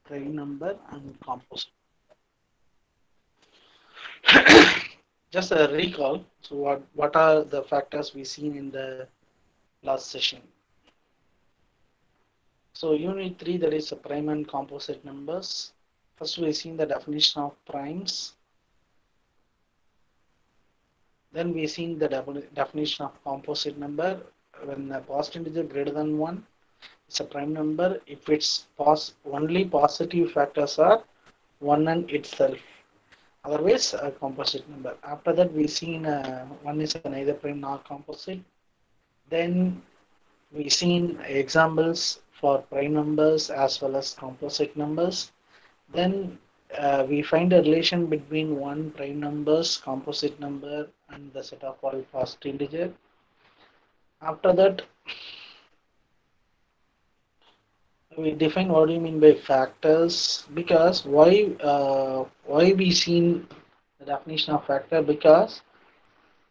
prime number and composite. Just a recall. So what are the factors we seen in the last session? So unit 3, that is the prime and composite numbers. First we seen the definition of primes. Then we seen the definition of composite number. When a positive integer greater than 1, it's a prime number if its only positive factors are 1 and itself. Otherwise, a composite number. After that, we seen one is neither prime nor composite. Then we seen examples for prime numbers as well as composite numbers. Then we find a relation between one prime numbers, composite number, and the set of all positive integer. After that, we define what do you mean by factors, because why we seen the definition of factor, because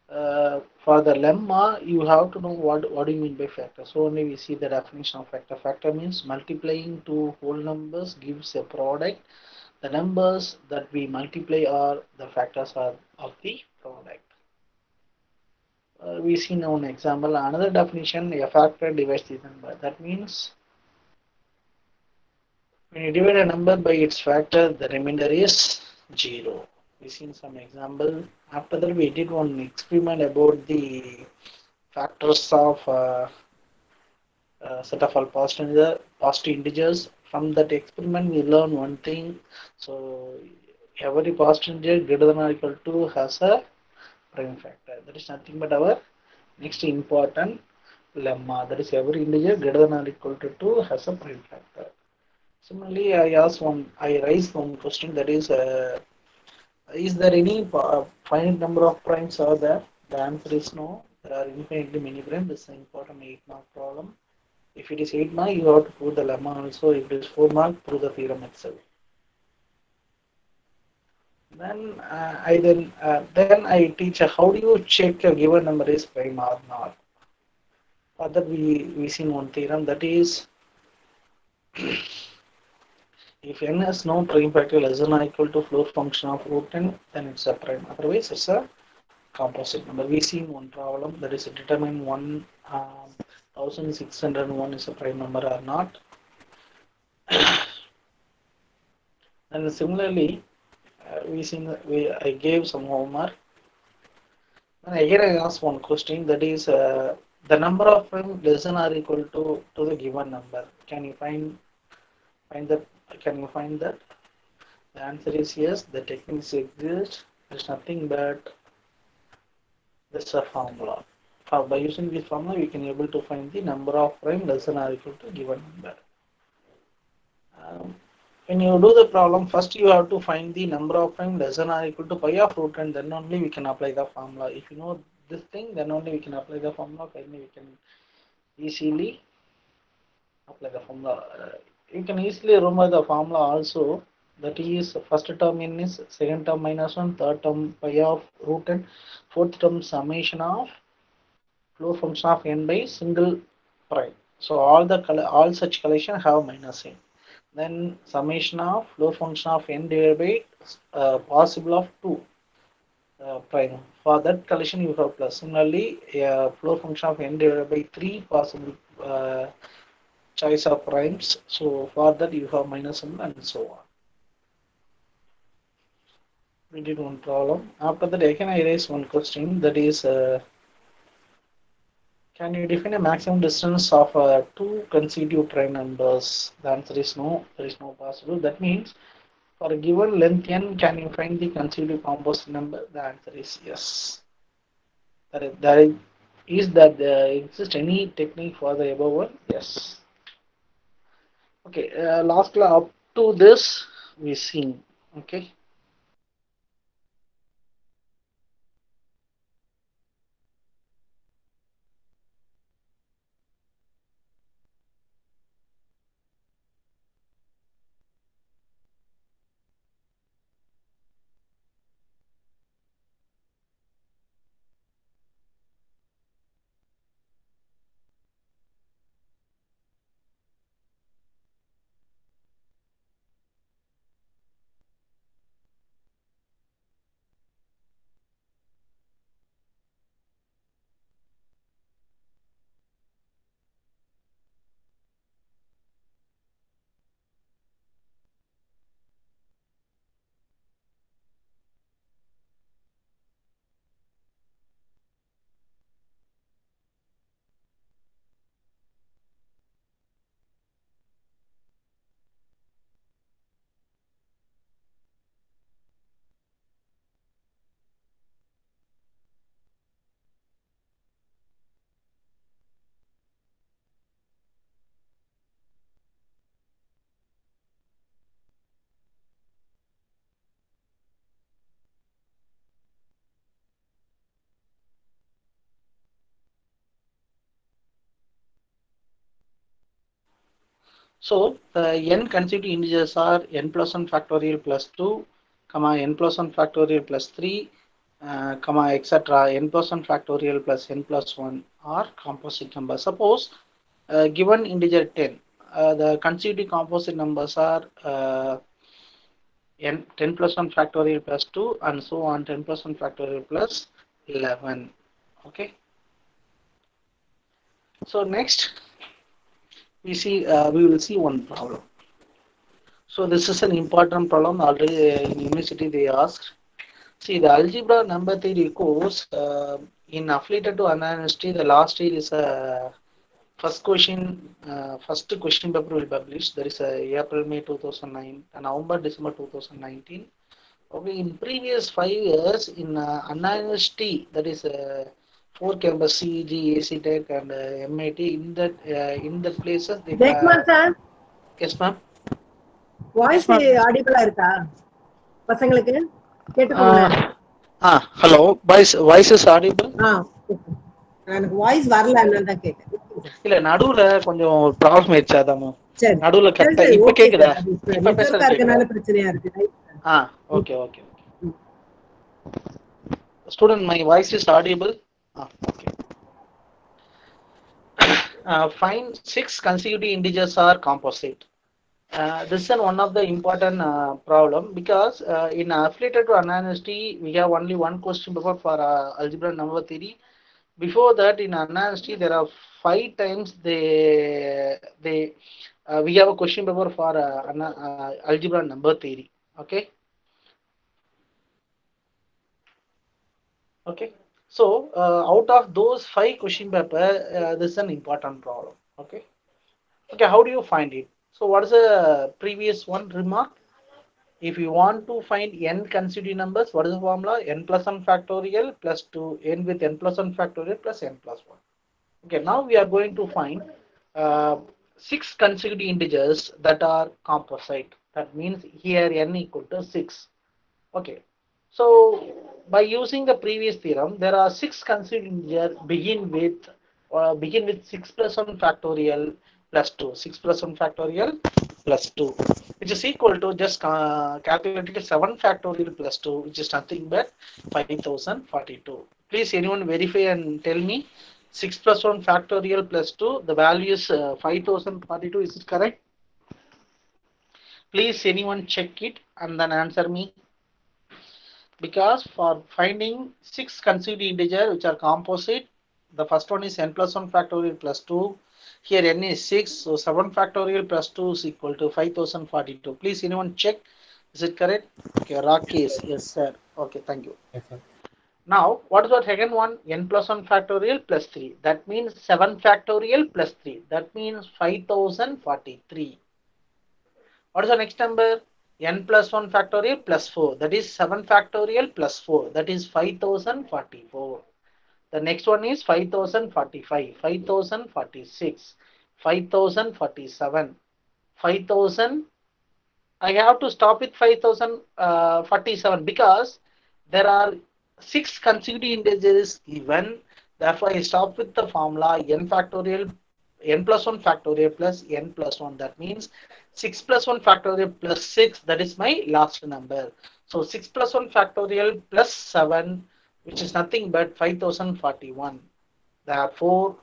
for the lemma you have to know what do you mean by factor. So only we see the definition of factor. Factor means multiplying two whole numbers gives a product. The numbers that we multiply are the factors are of the product. We see now an example. Another definition: a factor divides the number. That means when you divide a number by its factor, the remainder is 0. We seen some example. After that, we did one experiment about the factors of set of all positive integers. From that experiment, we learn one thing. So every positive integer greater than or equal to has a prime factor. That is nothing but our next important lemma. That is every integer greater than or equal to 2 has a prime factor. Similarly, I raised one question, that is there any finite number of primes are there? The answer is no. There are infinitely many primes. This is an important 8-mark problem. If it is 8 mark, you have to prove the lemma also. If it is 4 mark, prove the theorem itself. Then I teach how do you check a given number is prime or not. For that we seen one theorem, that is if n has no prime factor less than or equal to floor function of root n, then it's a prime. Otherwise, it's a composite number. We seen one problem, that is determine 1601 is a prime number or not. And similarly, I gave some homework. And here I asked one question, that is the number of primes less than or equal to the given number. Can you find that? Can you find that? The answer is yes. The techniques exist. There's nothing but this a formula. By using this formula, we can able to find the number of prime less than or equal to given number. When you do the problem, first you have to find the number of prime less than or equal to pi of root, and then only we can apply the formula. If you know this thing, then only we can apply the formula. Finally, we can easily apply the formula. You can easily remember the formula also. That is, first term n is second term minus 1, third term pi of root n, fourth term summation of floor function of n by single prime. So all such collection have minus n. Then summation of floor function of n divided by possible of 2 prime. For that collection you have plus. Similarly, floor function of n divided by 3 possible choice of primes. So for that you have minus 1 and so on. We did one problem. After that, again I raise one question, that is can you define a maximum distance of two consecutive prime numbers? The answer is no. There is no possible. That means for a given length n, can you find the consecutive composite number? The answer is yes. There exist any technique for the above one? Yes. Okay. Last class up to this we seen. Okay. So the n consecutive integers are n plus 1 factorial plus 2, comma n plus 1 factorial plus 3, comma etc. n plus 1 factorial plus n plus 1 are composite numbers. Suppose given integer 10, the consecutive composite numbers are n 10 plus 1 factorial plus 2 and so on 10 plus 1 factorial plus 11. Okay. So next we will see one problem. So this is an important problem. Already in university they asked. See, the algebra number theory course in affiliated to Anna University, the last year is a first question paper will be published. There is a April, May 2009, and November, December 2019. Okay, in previous 5 years in Anna University, that is four campus CEG, AC Tech, and MIT. In that places they. Sir. Yes, ma'am. Voice ஆடிபிளா இருக்கா பசங்களுக்கு கேட்டுக்கோங்களேன். Hello, voice is audible. எனக்கு voice வரல தான் கேட்டேன். இல்ல நடுவுல கொஞ்சம் ப்ராப்ளம் ஆயிடுச்சு அதாமோ. சரி நடுவுல கரெக்ட்டா இப்ப கேக்குதா? இப்ப பேசுறது இருக்கனால பிரச்சனையா இருக்கு. Okay okay okay. Student, my voice is audible. Okay. Find 6 consecutive integers are composite. This is one of the important problem because in affiliated to Anna University we have only one question paper for algebra number theory. Before that in Anna University there are 5 times we have a question paper for algebra number theory. Okay. Okay. So out of those 5 question paper, this is an important problem. Okay. Okay. How do you find it? So what is the previous one remark? If you want to find n consecutive numbers, what is the formula? N plus 1 factorial plus 2, n with n plus 1 factorial plus n plus 1. Okay, now we are going to find 6 consecutive integers that are composite. That means here n equal to 6. Okay, so by using the previous theorem, there are 6 consecutive integers begin with 6 plus 1 factorial plus 2, 6 plus 1 factorial plus 2, which is equal to just calculated 7 factorial plus 2, which is nothing but 5042. Please anyone verify and tell me 6 plus 1 factorial plus 2, the value is 5042. Is it correct? Please anyone check it and then answer me. Because for finding 6 consecutive integers which are composite, the first one is n plus 1 factorial plus 2. Here n is 6, so 7 factorial plus 2 is equal to 5042. Please anyone check, is it correct? Okay, Rakesh, yes sir. Okay, thank you. Yes, sir. Now what is the second one? N plus 1 factorial plus 3, that means 7 factorial plus 3, that means 5043. What is the next number? N plus 1 factorial plus 4, that is 7 factorial plus 4, that is 5044. The next one is 5045, 5046, 5047, 5000. I have to stop with 5047 because there are 6 consecutive integers given. Therefore, I stop with the formula n factorial, n plus 1 factorial plus n plus 1. That means 6 plus 1 factorial plus 6. That is my last number. So 6 plus 1 factorial plus 7, which is nothing but 5041. Therefore,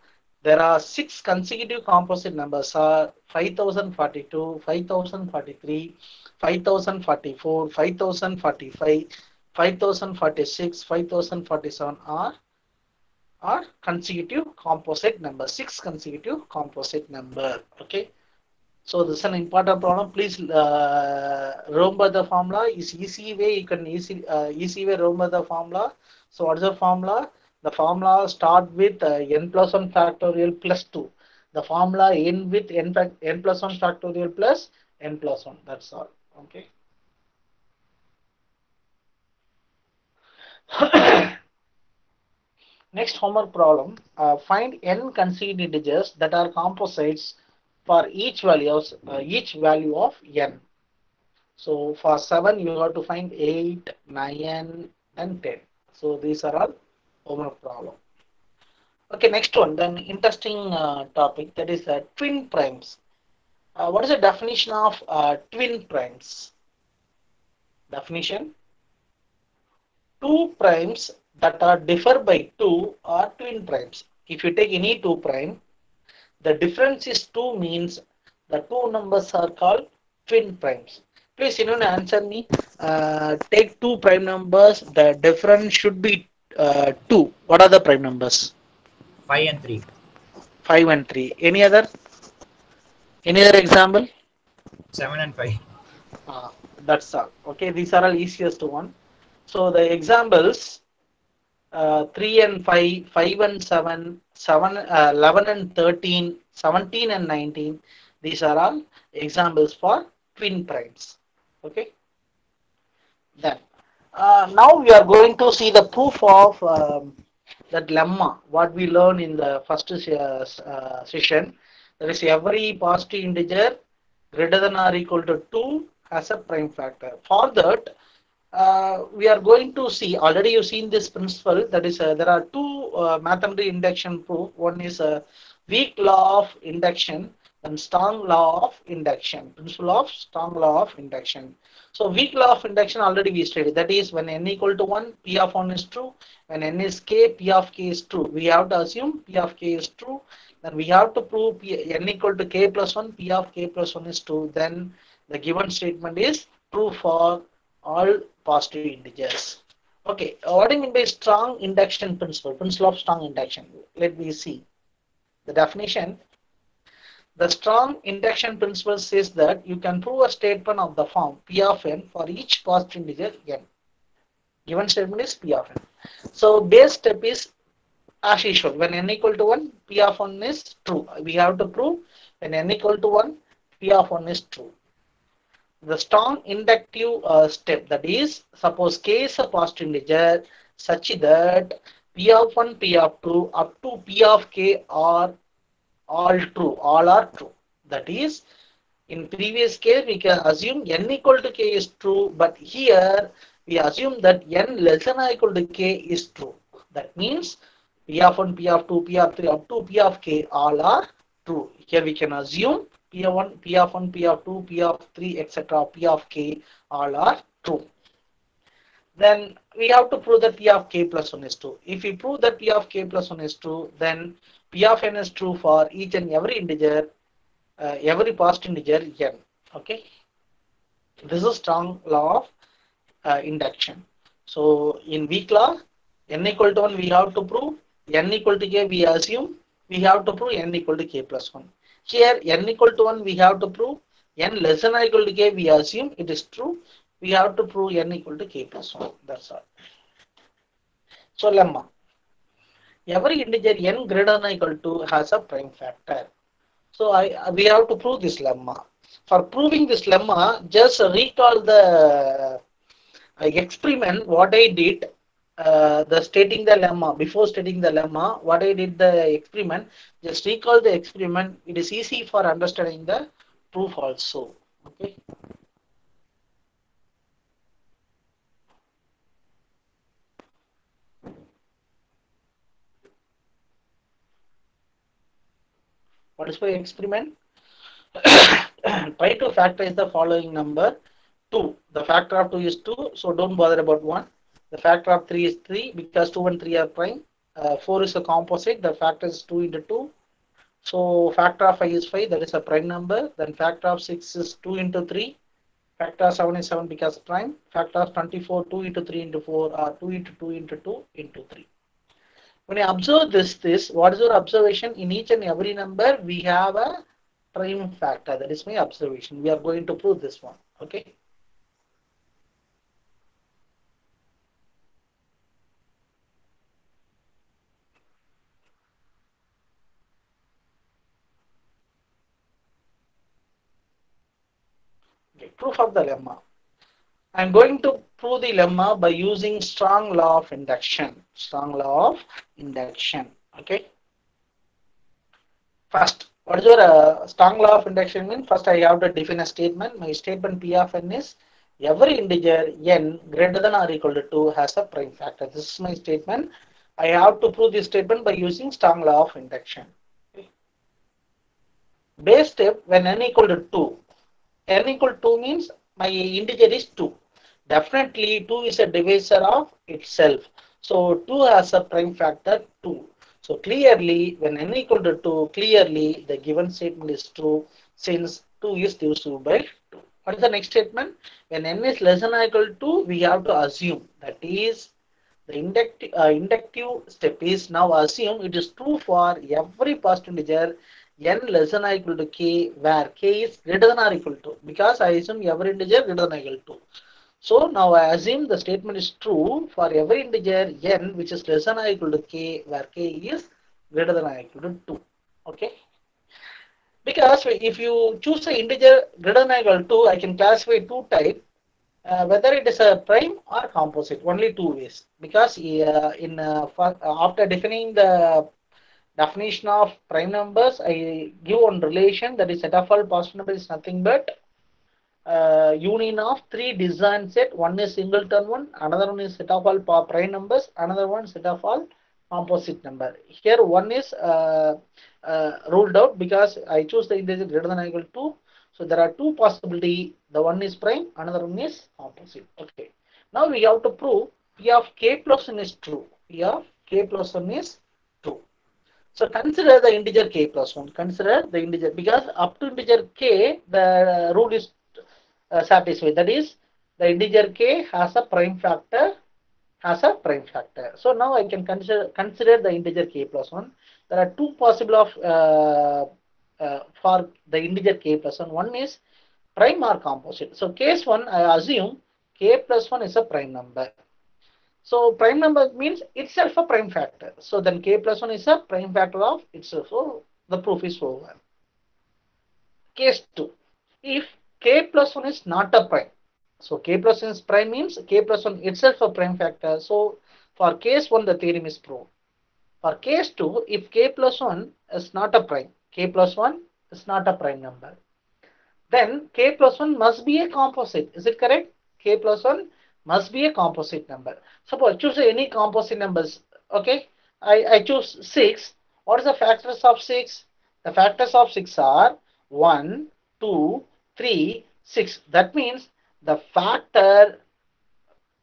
there are 6 consecutive composite numbers are 5042, 5043, 5044, 5045, 5046, 5047 are consecutive composite number, 6 consecutive composite number. Okay. So this is an important problem. Please remember the formula. Is easy way you can easy way remember the formula. So what is the formula? The formula start with n plus 1 factorial plus 2. The formula end with n plus 1 factorial plus n plus 1. That's all. Okay. Next homework problem. Find n consecutive integers that are composites for each value of n. So for 7 you have to find 8, 9 and 10. So these are all homework problem. Okay, next one, then interesting topic, that is twin primes. What is the definition of twin primes? Definition: two primes that are differ by 2 are twin primes. If you take any two prime, the difference is 2 means the two numbers are called twin primes. Please, anyone answer me. Take two prime numbers, the difference should be 2. What are the prime numbers? 5 and 3. 5 and 3. Any other? Any other example? 7 and 5. Uh, that's all. Okay, these are all easiest one. So the examples 3 and 5, 5 and 7, 11 and 13, 17 and 19. These are all examples for twin primes. Okay. Then now we are going to see the proof of that lemma, what we learned in the first session. That is, every positive integer greater than or equal to 2 has a prime factor. For that, we are going to see, already you've seen this principle, that is there are two mathematical induction proof. One is a weak law of induction and strong law of induction, principle of strong law of induction. So weak law of induction already we studied, that is when n equal to 1, p of 1 is true. When n is k, p of k is true. We have to assume p of k is true. Then we have to prove n equal to k plus 1, p of k plus 1 is true. Then the given statement is true for all positive integers. Okay, what do you mean by strong induction principle? Principle of strong induction. Let me see the definition. The strong induction principle says that you can prove a statement of the form p of n for each positive integer n. Given statement is p of n. So base step is as usual. When n equal to 1, p of 1 is true. We have to prove when n equal to 1, p of 1 is true. The strong inductive step, that is, suppose k is a positive integer such that p of 1, p of 2 up to p of k are all true, all are true. That is, in previous case we can assume n equal to k is true, but here we assume that n less than or equal to k is true. That means p of 1, p of 2, p of 3 up to p of k all are true. Here we can assume p of 1, p of 1, p of 2, p of 3, etc. p of k all are true. Then we have to prove that p of k plus 1 is true. If we prove that p of k plus 1 is true, then p of n is true for each and every integer, every positive integer n. Okay, this is strong law of induction. So in weak law, n equal to 1 we have to prove, n equal to k we assume, we have to prove n equal to k plus 1. Here n equal to 1 we have to prove, n less than or equal to k we assume it is true, we have to prove n equal to k plus 1. That's all. So lemma, every integer n greater than or equal to has a prime factor. So we have to prove this lemma. For proving this lemma, just recall the experiment what I did, the stating the lemma. Before stating the lemma, what I did the experiment, just recall the experiment. It is easy for understanding the proof also. Okay. What is my experiment? Try to factorize the following number 2. The factor of 2 is 2, so don't bother about 1. The factor of 3 is 3 because 2 and 3 are prime. 4 is a composite, the factor is 2 into 2. So factor of 5 is 5, that is a prime number. Then factor of 6 is 2 into 3. Factor of 7 is 7 because prime. Factor of 24, 2 into 3 into 4, or 2 into 2 into 2 into 3. When you observe this, what is your observation? In each and every number, we have a prime factor. That is my observation. We are going to prove this one. Okay. Okay. Proof of the lemma. I'm going to prove the lemma by using strong law of induction. Strong law of induction. Okay. First, what is your strong law of induction mean? First, I have to define a statement. My statement P of n is every integer n greater than or equal to 2 has a prime factor. This is my statement. I have to prove this statement by using strong law of induction. Okay. Base step when n equal to 2. N equal to 2 means my integer is 2. Definitely 2 is a divisor of itself. So 2 has a prime factor 2. So clearly when n equal to 2, clearly the given statement is true since 2 is divisible by 2. What is the next statement? When n is less than or equal to 2, we have to assume, that is the inductive step is now assume it is true for every positive integer n less than or equal to k, where k is greater than or equal to, because I assume every integer greater than or equal to. So now I assume the statement is true for every integer n which is less than or equal to k, where k is greater than or equal to 2. Okay. Because if you choose an integer greater than or equal to 2, I can classify two types, whether it is a prime or composite, only two ways. Because after defining the definition of prime numbers, I give one relation, that is set of all positive numbers is nothing but union of three disjoint set. One is singleton one, another one is set of all prime numbers, another one set of all composite number. Here one is ruled out because I choose the integer greater than or equal to. So there are two possibility. The one is prime, another one is composite. Okay. Now we have to prove P of k plus 1 is true. P of k plus 1 is true. So consider the integer k plus 1. Consider the integer, because up to integer k, the rule is satisfied. That is, the integer k has a prime factor. So now I can consider the integer k plus 1. There are two possible of for the integer k plus 1. One is prime or composite. So case 1, I assume k plus 1 is a prime number. So prime number means itself a prime factor. So then k plus 1 is a prime factor of itself. So the proof is over. Case 2. If k plus 1 is not a prime. So k plus 1 is prime means k plus 1 itself a prime factor. So for case 1, the theorem is proved. For case 2, if k plus 1 is not a prime, k plus 1 is not a prime number, then k plus 1 must be a composite. Is it correct? K plus 1 must be a composite number. Suppose choose any composite numbers. Okay, I choose 6. What is the factors of 6? The factors of 6 are 1, 2, 3, 6. That means the factor,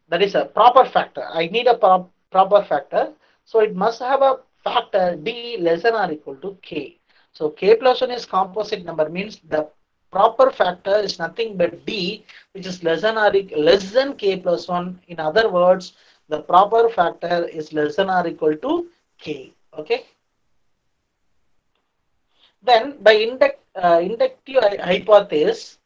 that is a proper factor. I need a proper factor. So it must have a factor d less than or equal to k. So k plus 1 is composite number, means the proper factor is nothing but d, which is less than less than k plus 1. In other words, the proper factor is less than or equal to k. Okay. Then by inductive hypothesis,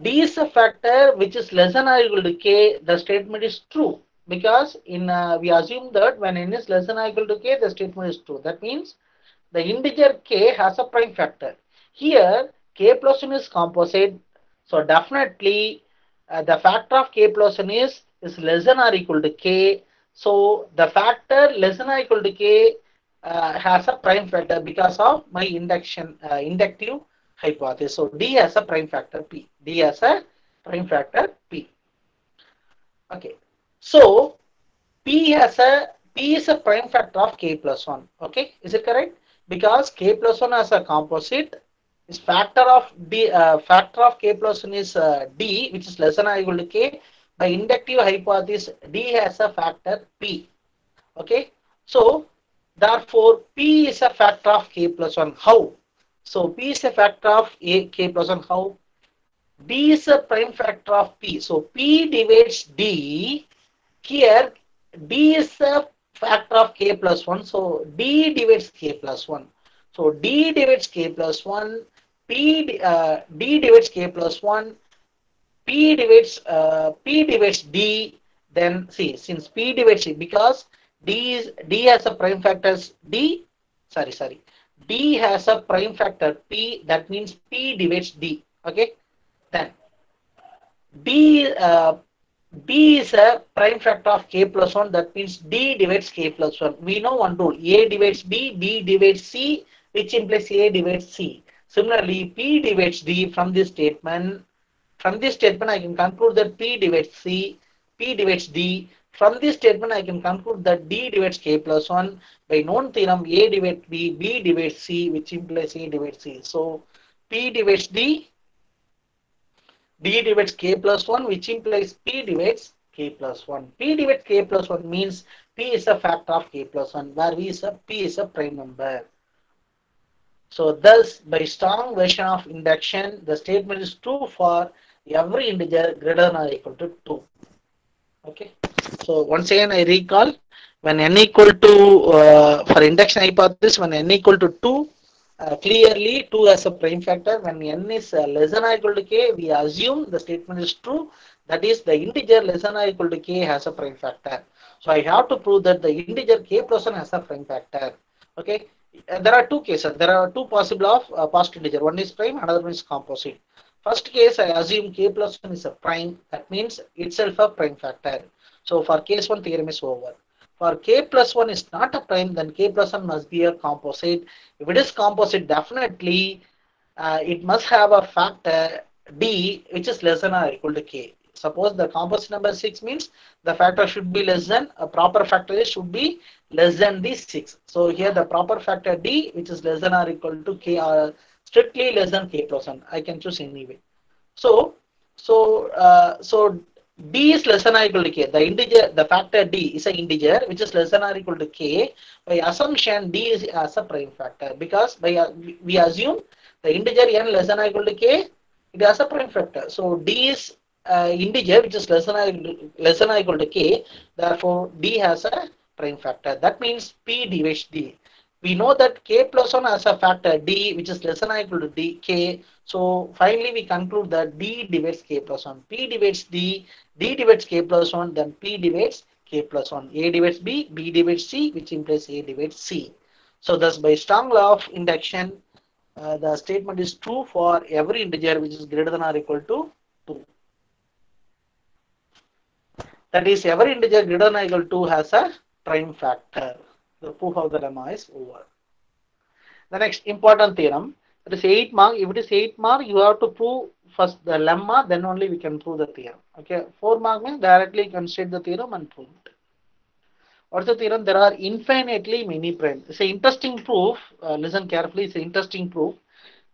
d is a factor which is less than or equal to k. The statement is true, because in we assume that when n is less than or equal to k, the statement is true. That means the integer k has a prime factor. Here k plus 1 is composite, so definitely the factor of k plus 1 is less than or equal to k. So the factor less than or equal to k has a prime factor because of my inductive hypothesis. So d has a prime factor p. D has a prime factor p. Okay. So P is a prime factor of k plus 1. Okay, is it correct? Because k plus 1 as a composite is factor of d. Factor of k plus 1 is d, which is less than or equal to k. By inductive hypothesis, d has a factor p. Okay, so therefore p is a factor of k plus 1. How? So p is a factor of k plus 1. How? D is a prime factor of p. So p divides d. Here d is a factor of k plus 1. So d divides k plus 1. So d divides k plus 1. D divides k plus 1. P divides d. Then see, since p divides d, because d has a prime factor d. Sorry. D has a prime factor p. That means p divides d. Okay. Then d D is a prime factor of k plus 1. That means D divides k plus 1. We know one rule. A divides B, B divides C, which implies A divides C. Similarly, P divides D from this statement. From this statement, I can conclude that P divides C, P divides D from this statement, I can conclude that D divides K plus 1 by known theorem A divides B, B divides C, which implies A divides C. So P divides D, D divides K plus 1, which implies P divides K plus 1. P divides K plus 1 means P is a factor of K plus 1, where P is a prime number. So thus, by strong version of induction, the statement is true for every integer greater than or equal to 2. Okay. So once again, I recall, when n equal to, for induction hypothesis, when n equal to 2, clearly 2 as a prime factor. When n is less than or equal to k, we assume the statement is true. That is, the integer less than or equal to k has a prime factor. So I have to prove that the integer k plus 1 has a prime factor. Okay. There are two cases. There are two possible of positive integer. One is prime, another one is composite. First case, I assume k plus 1 is a prime. That means itself a prime factor. So for case 1, theorem is over. For k plus 1 is not a prime, then k plus 1 must be a composite. If it is composite, definitely it must have a factor d which is less than or equal to k. Suppose the composite number 6 means the factor should be less than, a proper factor should be less than the 6. So here the proper factor d which is less than or equal to k, or strictly less than k plus 1. I can choose anyway. So d is less than or equal to k. The integer, the factor d is an integer which is less than or equal to k. By assumption, d is as a prime factor, because by we assume the integer n less than or equal to k, it has a prime factor. So d is integer which is less than or equal to k. Therefore, d has a prime factor. That means p divides d. We know that k plus 1 has a factor d which is less than or equal to d k. So finally we conclude that d divides k plus 1. P divides d, d divides k plus 1, then p divides k plus 1. A divides b, b divides c, which implies a divides c. So thus by strong law of induction, the statement is true for every integer which is greater than or equal to 2. That is, every integer greater than or equal to 2 has a prime factor. The proof of the lemma is over. The next important theorem, it is 8 mark. If it is 8 mark, you have to prove first the lemma, then only we can prove the theorem. Okay, 4 mark means directly you can state the theorem and prove it. What's the theorem? There are infinitely many primes. It's an interesting proof. Listen carefully. It's an interesting proof.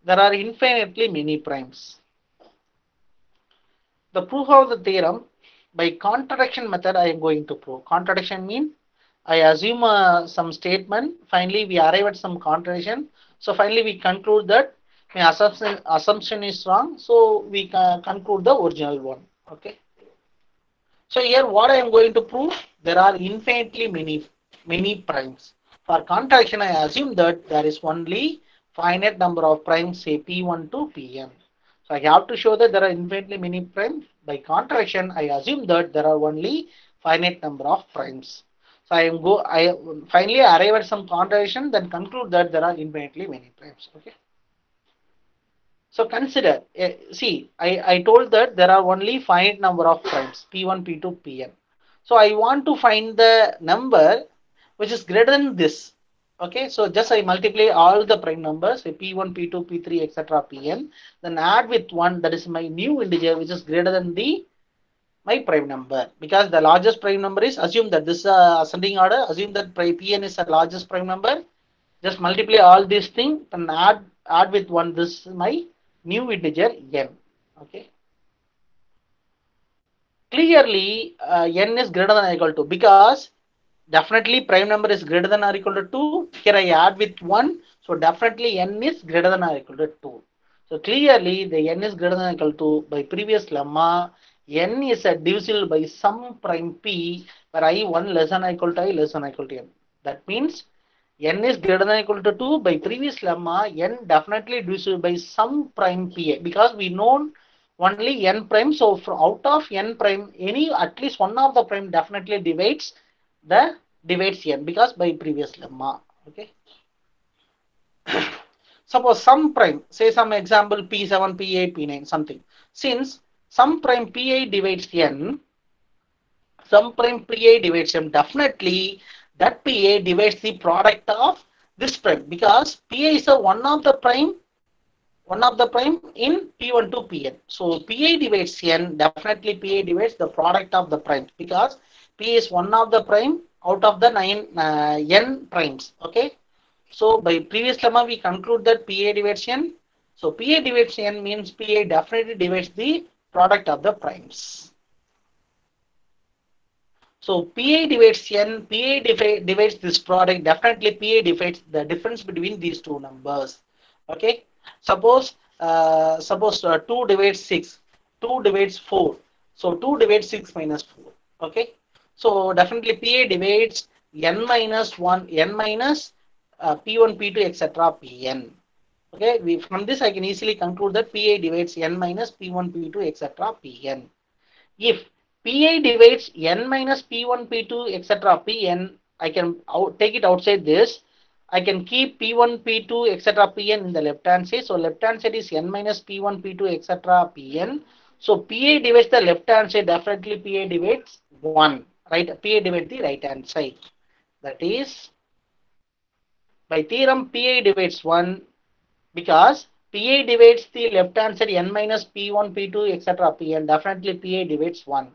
There are infinitely many primes. The proof of the theorem, by contradiction method, I am going to prove. Contradiction means I assume some statement. Finally, we arrive at some contradiction. So finally, we conclude that my assumption is wrong. So we conclude the original one. Okay. So here, what I am going to prove, there are infinitely many primes. For contradiction, I assume that there is only finite number of primes, say p1 to pn. So I have to show that there are infinitely many primes. By contradiction, I assume that there are only finite number of primes. So I finally arrive at some contradiction, then conclude that there are infinitely many primes. Okay. So consider, see, I told that there are only finite number of primes, p1, p2, pn. So I want to find the number which is greater than this. Okay, so just I multiply all the prime numbers, say p1, p2, p3, etc., pn, then add with 1, that is my new integer which is greater than my prime number. Because the largest prime number is, assume that this ascending order, assume that pn is the largest prime number. Just multiply all these things and add with 1, this is my new integer n. Okay. Clearly, n is greater than or equal to, because definitely prime number is greater than or equal to 2. Here I add with 1. So definitely n is greater than or equal to 2. So clearly the n is greater than or equal to, by previous lemma, n is divisible by some prime p where I1 less than or equal to I less than or equal to n. That means n is greater than or equal to 2. By previous lemma, n definitely divisible by some prime p, because we know only n prime. So from out of n prime, at least one of the prime definitely divides n, because by previous lemma. Okay. Suppose some prime, say some example p7, p8, p9, something. Since some prime p8 divides n, some prime p8 divides m, definitely that p8 divides the product of this prime, because p8 is one of the prime in p1 to pn. So p8 divides n, definitely p8 divides the product of the prime, because P is one of the prime out of the n primes. Okay. So by previous lemma, we conclude that PA divides n. So PA divides n means PA definitely divides the product of the primes. So PA divides n, PA divides this product, definitely PA divides the difference between these two numbers. Okay. Suppose 2 divides 6, 2 divides 4. So 2 divides 6 minus 4. Okay. So definitely PA divides n minus 1, n minus P1, P2, etc. Pn. Okay. From this I can easily conclude that PA divides n minus P1, P2, etc. Pn. If Pi divides n minus P1, P2, etc. Pn, I can take it outside this. I can keep P1, P2, etc. Pn in the left hand side. So left hand side is n minus P1, P2, etc. Pn. So Pi divides the left hand side. Definitely Pi divides 1. Right? Pi divides the right hand side. That is, by theorem, Pi divides 1 because Pi divides the left hand side n minus P1, P2, etc. Pn. Definitely Pi divides 1.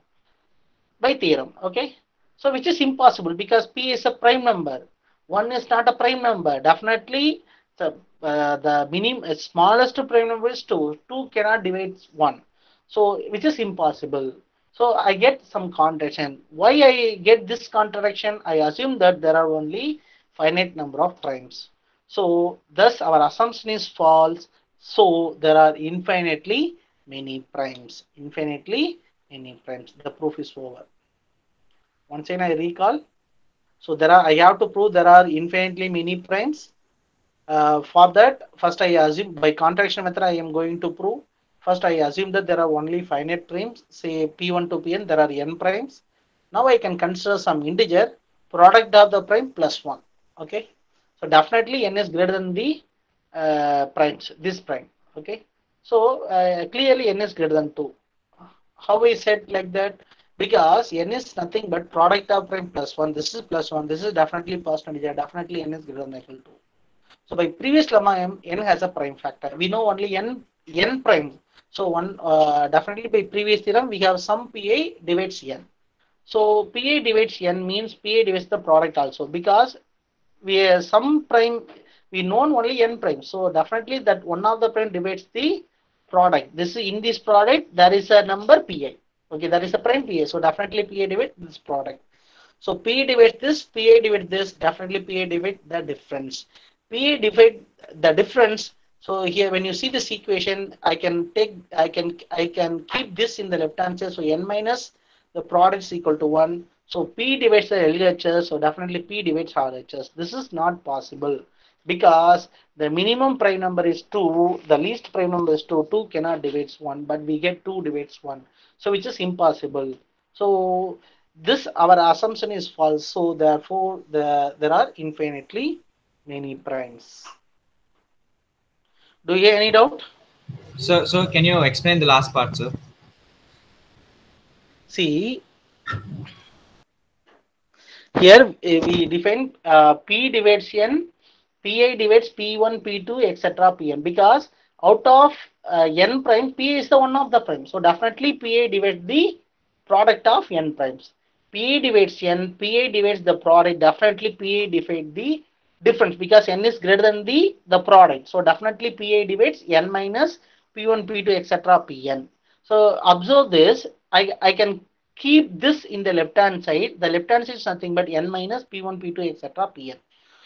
By theorem. Okay. So which is impossible because P is a prime number. 1 is not a prime number. Definitely the minimum smallest prime number is 2. 2 cannot divide 1. So which is impossible. So I get some contradiction. Why I get this contradiction? I assume that there are only finite number of primes. So thus our assumption is false. So there are infinitely many primes. Infinitely many primes. The proof is over. Once again I recall. So I have to prove there are infinitely many primes. For that, first I assume by contradiction method I am going to prove. First I assume that there are only finite primes. Say P1 to Pn, there are n primes. Now I can consider some integer, product of the prime plus 1. Okay. So definitely n is greater than the primes, this prime. Okay. So clearly n is greater than 2. How I said like that? Because n is nothing but product of prime plus 1. This is plus 1. This is definitely positive integer. Definitely n is greater than or equal to. So by previous lemma, n has a prime factor. We know only n prime. So definitely by previous theorem we have some Pi divides n. So Pi divides n means Pi divides the product also because we have some prime. We know only n prime. So definitely that one of the prime divides the product. This is in this product there is a number Pi. Okay, that is a prime Pi. So definitely Pi divides this product. So P divides this, Pi divides this, definitely Pi divides the difference. Pi divide the difference. So here when you see this equation, I can keep this in the left hand side. So n minus the product is equal to 1. So P divides the LHS, so definitely P divides RHS. This is not possible because the minimum prime number is 2, the least prime number is 2, 2 cannot divide 1, but we get 2 divides 1. So which is impossible. So this our assumption is false. So therefore there are infinitely many primes. Do you have any doubt? So can you explain the last part, sir? See, here we define P divides n, Pi divides P1, P2, etc. Pn because out of n prime, P is the one of the prime. So definitely Pi divides the product of n primes. Pi divides n, Pi divides the product. Definitely Pi divides the difference because n is greater than the product. So definitely Pi divides n minus P1, P2, etc. Pn. So observe this. I can keep this in the left hand side. The left hand side is nothing but n minus P1, P2, etc. Pn.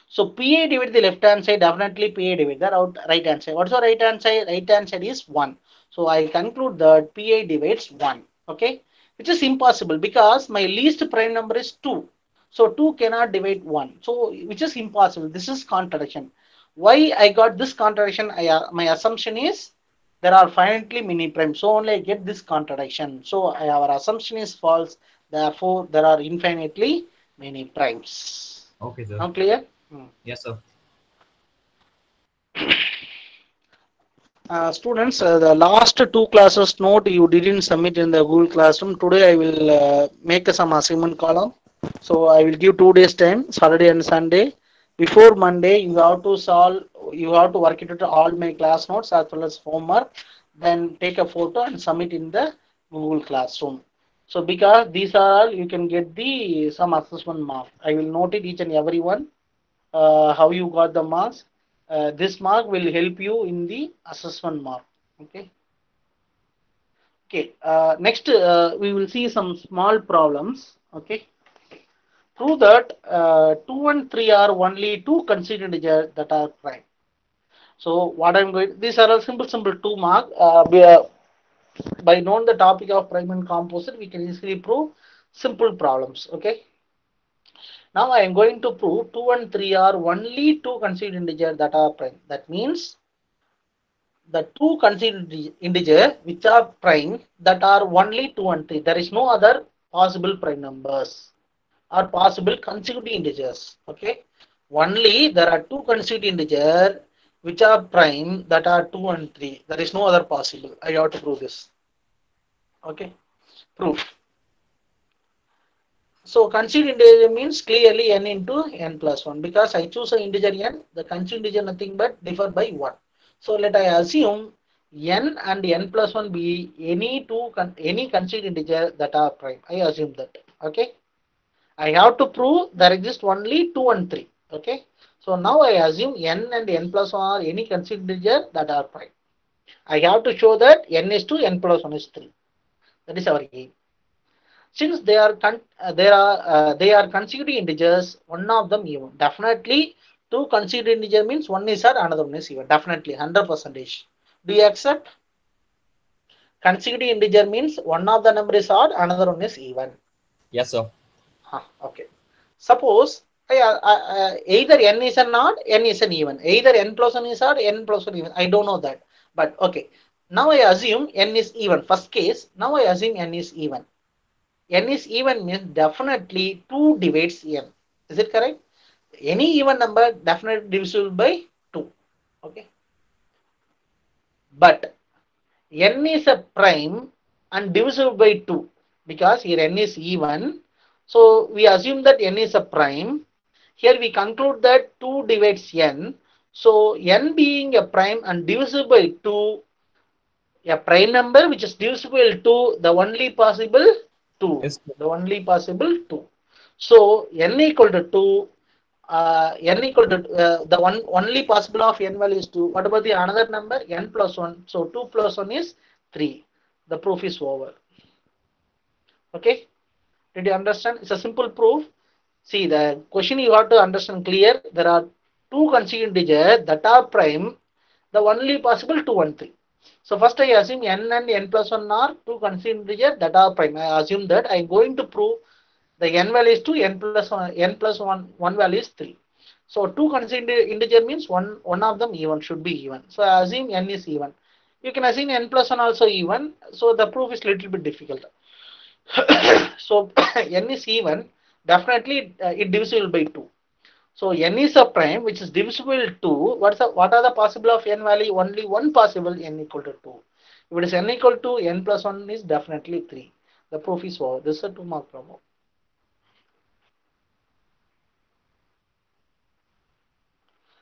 So PA divided the left hand side, definitely PA divided the right hand side. What's the right hand side? Right hand side is 1. So I conclude that PA divides 1. Okay, which is impossible because my least prime number is 2. So 2 cannot divide 1. So which is impossible. This is contradiction. Why I got this contradiction? My assumption is there are finitely many primes. So only I get this contradiction. So our assumption is false. Therefore, there are infinitely many primes. Okay, sir. Now clear? Yes, sir. Students, the last two classes note you didn't submit in the Google Classroom. Today I will make some assignment column. So I will give 2 days time, Saturday and Sunday. Before Monday, you have to work it out all my class notes as well as homework. Then take a photo and submit in the Google Classroom. So because these are all, you can get the some assessment mark. I will note it each and every one, how you got the marks. This mark will help you in the assessment mark. Okay. Okay. Next, we will see some small problems. Okay. Prove that 2 and 3 are only two constituent integers that are prime. So what I'm going, these are all simple 2 mark. By knowing the topic of prime and composite, we can easily prove simple problems. Okay. Now I am going to prove 2 and 3 are only two constituent integers that are prime. That means the two constituent integers which are prime that are only 2 and 3. There is no other possible prime numbers or possible consecutive integers. Okay. Only there are two consecutive integers which are prime that are 2 and 3. There is no other possible. I have to prove this. Okay. Proof. So constituent integer means clearly n into n plus 1 because I choose an integer n, the constituent integer nothing but differ by 1. So let I assume n and n plus 1 be any constituent integer that are prime. I assume that. Okay. I have to prove there exist only 2 and 3. Okay. So now I assume n and n plus 1 are any constituent integer that are prime. I have to show that n is 2, n plus 1 is 3. That is our aim. Since they are consecutive integers, one of them even. Definitely, two consecutive integer means one is odd, another one is even. Definitely, 100%. Do you accept? Consecutive integer means one of the number is odd, another one is even. Yes, sir. Okay. Suppose either n is an odd, n is an even. Either n plus 1 is odd, n plus 1 even. I don't know that. But okay. Now I assume n is even. First case, now I assume n is even. N is even means definitely 2 divides n. Is it correct? Any even number definitely divisible by 2. Okay. But n is a prime and divisible by 2 because here n is even. So we assume that n is a prime. Here we conclude that 2 divides n. So n being a prime and divisible by 2, a prime number which is divisible to the only possible 2. Yes. The only possible 2. So n equal to 2. N equal to the only possible of n value is 2. What about the another number? N plus 1. So 2 plus 1 is 3. The proof is over. Okay. Did you understand? It's a simple proof. See, the question you have to understand clear. There are two consecutive integers that are prime. The only possible 2 and 3. So first I assume n and n plus 1 are two consecutive integers that are prime. I assume that I am going to prove the n value is 2, n plus 1 value is 3. So two consecutive integer means one of them even should be even. So I assume n is even. You can assume n plus 1 also even. So the proof is little bit difficult. So n is even. Definitely it divisible by 2. So n is a prime which is divisible to what are the possible of n value? Only one possible, n equal to 2. If it is n equal to n plus 1 is definitely 3. The proof is over. This is a 2-mark problem.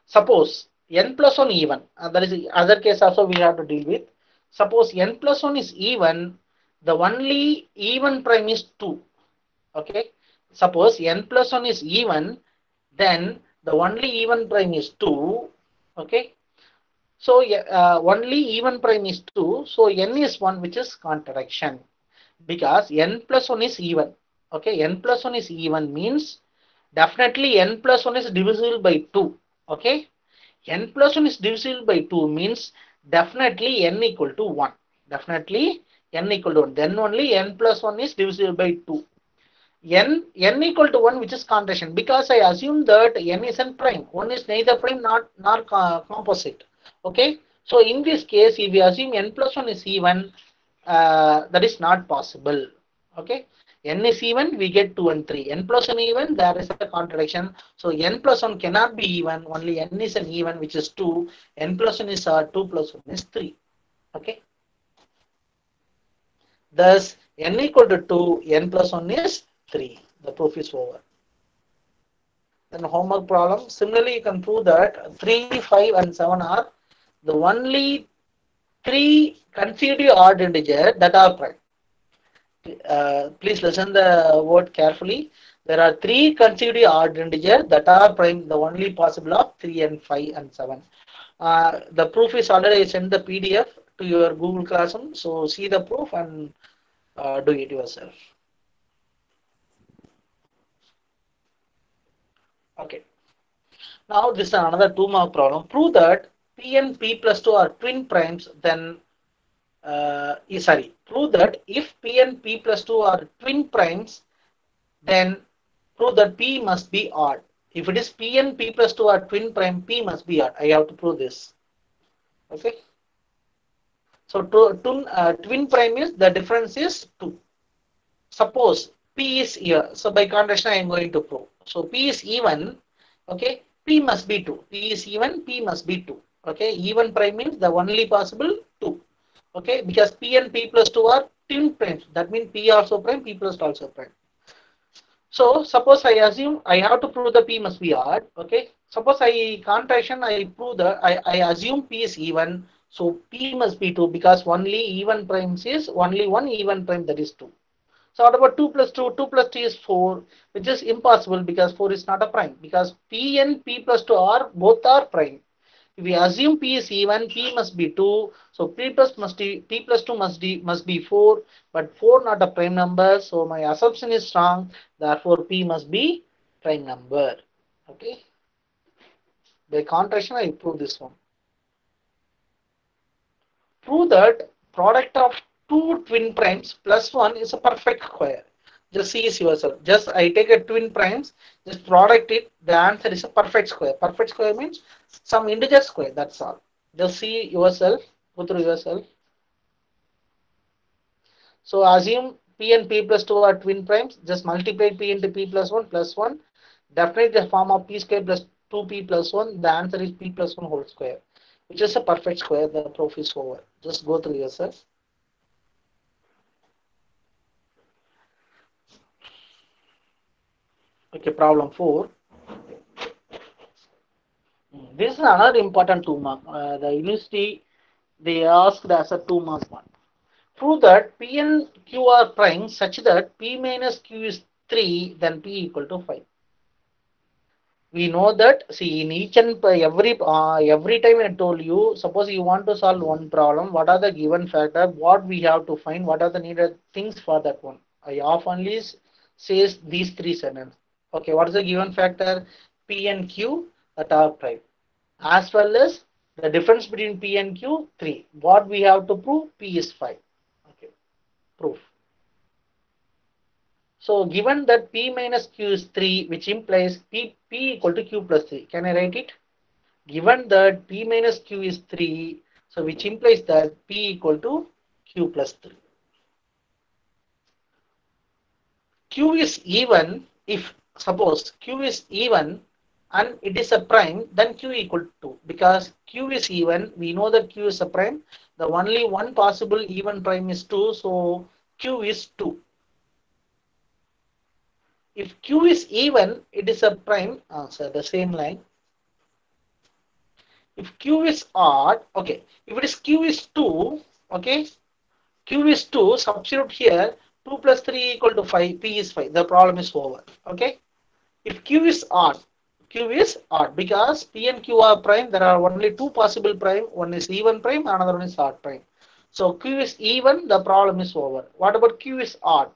Suppose n plus 1 even. That is other case also we have to deal with. Suppose n plus 1 is even. The only even prime is 2. Okay. Suppose n plus 1 is even. Then the only even prime is 2. Okay. So only even prime is 2. So n is 1 which is contradiction. Because n plus 1 is even. Okay. N plus 1 is even means definitely n plus 1 is divisible by 2. Okay. N plus 1 is divisible by 2 means definitely n equal to 1. Definitely n equal to 1. Then only n plus 1 is divisible by 2. N equal to 1 which is contradiction because I assume that n is n prime. 1 is neither prime nor composite. Okay. So in this case if we assume n plus 1 is even, that is not possible. Okay. N is even, we get 2 and 3. N plus 1 even, there is a contradiction. So n plus 1 cannot be even. Only n is an even, which is 2. N plus 1 is 2 plus 1 is 3. Okay. Thus, n equal to 2, n plus 1 is 3. The proof is over. Then homework problem. Similarly, you can prove that 3, 5, and 7 are the only 3 consecutive odd integers that are prime. Please listen the word carefully. There are three consecutive odd integers that are prime, the only possible of 3 and 5 and 7. The proof is already sent the PDF to your Google Classroom. So see the proof and do it yourself. Okay. Now this is another 2-mark problem. Prove that P and P plus 2 are twin primes, then prove that if P and P plus 2 are twin primes, then prove that P must be odd. If it is P and P plus 2 are twin prime, P must be odd. I have to prove this. Okay. So twin prime is the difference is 2. Suppose P is here. So by contrast, I am going to prove. So P is even. Okay. P must be 2. P is even. P must be 2. Okay. Even prime means the only possible 2. Okay. Because P and P plus 2 are twin primes. That means P also prime, P plus also prime. So suppose I assume I have to prove the P must be odd. Okay. Suppose I contraction, I prove that I assume P is even. So P must be 2 because only even primes is only one even prime, that is 2. So what about 2 plus 2? 2 plus 3 is 4, which is impossible because 4 is not a prime. Because P and P plus 2 are both are prime. If we assume P is even, P must be 2. So P plus 2 must be 4, but 4 not a prime number. So my assumption is wrong. Therefore, P must be prime number. Okay. By contraction, I prove this one. Prove that product of two twin primes plus 1 is a perfect square. Just see yourself. Just I take a twin primes, just product it. The answer is a perfect square. Perfect square means some integer square. That's all. Just see yourself. Go through yourself. So assume P and P plus 2 are twin primes. Just multiply P into P plus 1 plus 1. Definitely the form of P square plus 2P plus 1. The answer is P plus 1 whole square, which is a perfect square. The proof is over. Just go through yourself. Okay, problem 4. This is another important 2-mark. The university, they asked as a 2-mark one. Prove that P and Q are prime such that P minus Q is 3, then P equal to 5. We know that, see, in each and every time I told you, suppose you want to solve one problem, what are the given factor, what we have to find, what are the needed things for that one. I oftenly says these 3 sentences. Okay, what is the given factor? P and Q that are prime, as well as the difference between P and Q 3. What we have to prove? P is 5. Okay, proof. So given that P minus Q is 3, which implies P equal to Q plus 3. Can I write it? Given that P minus Q is 3, so which implies that P equal to Q plus 3. Q is even if suppose Q is even and it is a prime, then Q equal to 2. Because Q is even, we know that Q is a prime. The only one possible even prime is 2, so Q is 2. If Q is even, it is a prime. So the same line. If Q is odd, okay. If it is Q is 2, okay. Q is 2, substitute here. 2 plus 3 equal to 5. P is 5. The problem is over. Okay. If Q is odd, because P and Q are prime. There are only 2 possible prime. One is even prime, another one is odd prime. So Q is even, the problem is over. What about Q is odd?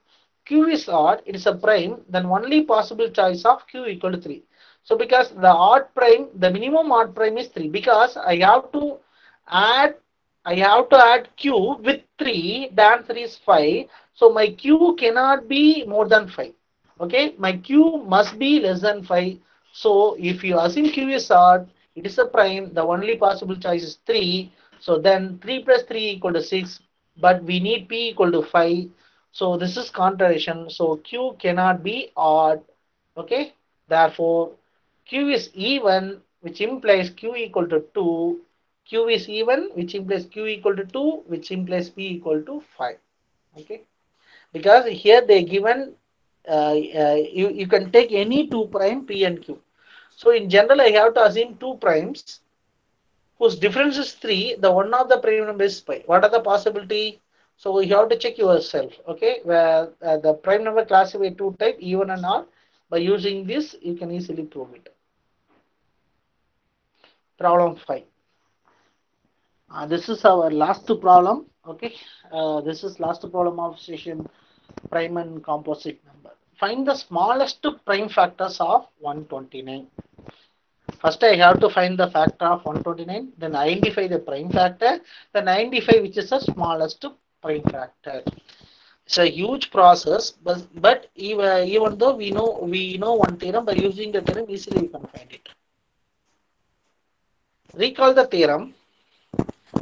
Q is odd, it is a prime, then only possible choice of Q equal to 3. So because the odd prime, the minimum odd prime is 3. Because I have to add Q with 3, the answer is 5. So my Q cannot be more than 5. Okay, my Q must be less than 5. So if you assume Q is odd, it is a prime, the only possible choice is 3. So then 3 plus 3 equal to 6, but we need P equal to 5. So this is contradiction. So Q cannot be odd. Okay, therefore Q is even, which implies Q equal to 2. Q is even, which implies Q equal to 2, which implies P equal to 5. Okay, because here they given you can take any 2 prime P and Q. So in general, I have to assume 2 primes whose difference is 3. The one of the prime number is pi. What are the possibility? So you have to check yourself, okay, where the prime number classified two type, even and odd. By using this, you can easily prove it. Problem 5. This is our last problem, okay. This is last problem of session prime and composite number. Find the smallest prime factors of 129. First, I have to find the factor of 129, then identify the prime factor, then identify which is the smallest prime factor. It's a huge process, but even though we know one theorem, by using the theorem easily we can find it. Recall the theorem.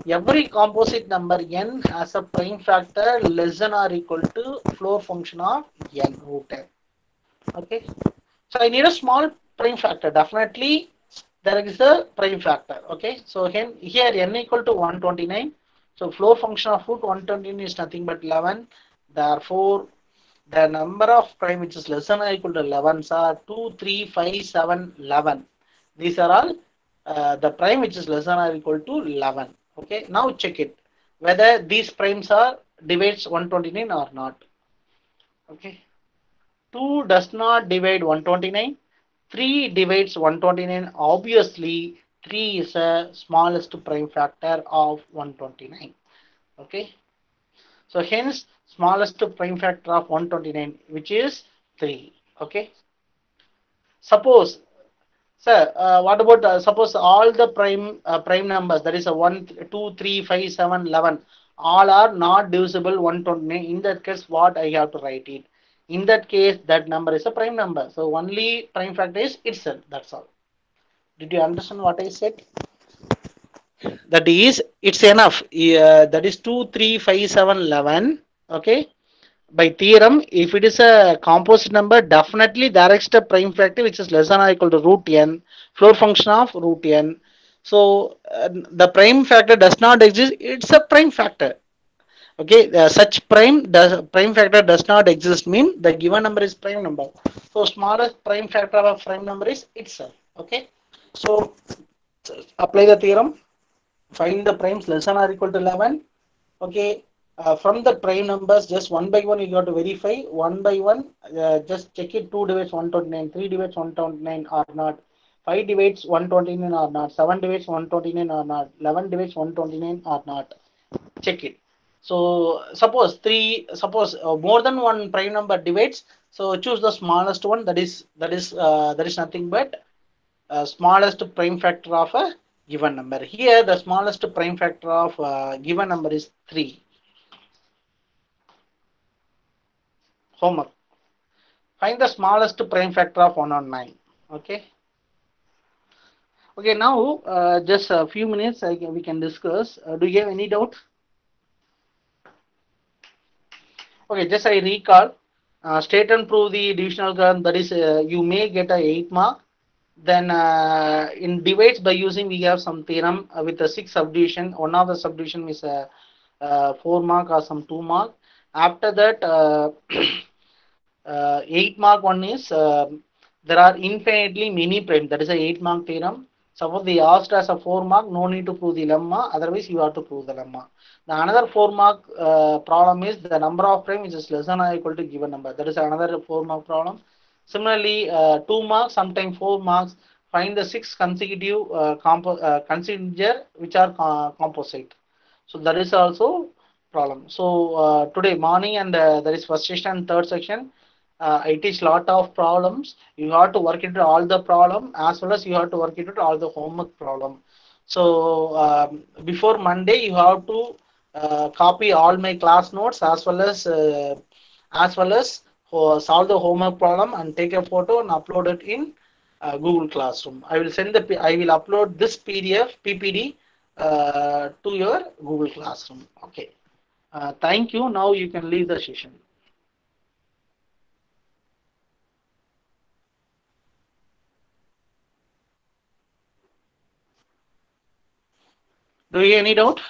Every composite number n has a prime factor less than or equal to floor function of n root n. Okay, so I need a small prime factor. Definitely there is a prime factor. Okay, so here n equal to 129. So floor function of root 129 is nothing but 11. Therefore, the number of prime which is less than or equal to 11 are 2, 3, 5, 7, 11. These are all the prime which is less than or equal to 11. Okay, now check it whether these primes are divides 129 or not. Okay, 2 does not divide 129. 3 divides 129. Obviously, 3 is the smallest prime factor of 129. Okay, so hence smallest prime factor of 129, which is 3. Okay, suppose, sir, what about suppose all the prime numbers, that is a 1, 2, 3, 5, 7, 11, all are not divisible 129. In that case, what I have to write it? In that case, that number is a prime number. So only prime factor is itself. That's all. Did you understand what I said? That is, it's enough. That is 2, 3, 5, 7, 11. Okay. By theorem, if it is a composite number, definitely there is a prime factor which is less than or equal to root n, floor function of root n. So the prime factor does not exist. It's a prime factor. Okay, such prime factor does not exist mean the given number is prime number. So smallest prime factor of prime number is itself. Okay, so apply the theorem. Find the primes less than or equal to 11. Okay, from the prime numbers, just one by one you got to verify. One by one, just check it. 2 divides 129, 3 divides 129 or not, 5 divides 129 or not, 7 divides 129 or not, 11 divides 129 or not. Check it. So suppose more than one prime number divides. So choose the smallest one. That is nothing but smallest prime factor of a given number. Here the smallest prime factor of a given number is 3. Homework. Find the smallest prime factor of 109. Okay. Okay. Now just a few minutes we can discuss. Do you have any doubt? Okay. Just I recall. State and prove the divisional curve. That is, you may get a 8 mark. Then in divides by using, we have some theorem with a 6 subdivision. One of the subdivision is a 4 mark or some 2 mark. After that, 8 mark one is there are infinitely many primes. That is a 8 mark theorem. Suppose they asked as a 4 mark, no need to prove the lemma. Otherwise, you have to prove the lemma. The another 4 mark problem is the number of prime which is less than or equal to given number. That is another 4 mark problem. Similarly, 2 marks, sometimes 4 marks. Find the 6 consecutive consecutive which are composite. So that is also problem. So today morning and there is first section and third section. I teach lot of problems. You have to work into all the problem as well as you have to work into all the homework problem. So before Monday, you have to copy all my class notes as well as solve the homework problem and take a photo and upload it in Google Classroom. I will upload this PDF PPD to your Google Classroom. Okay. Thank you. Now you can leave the session. Do you have any doubt?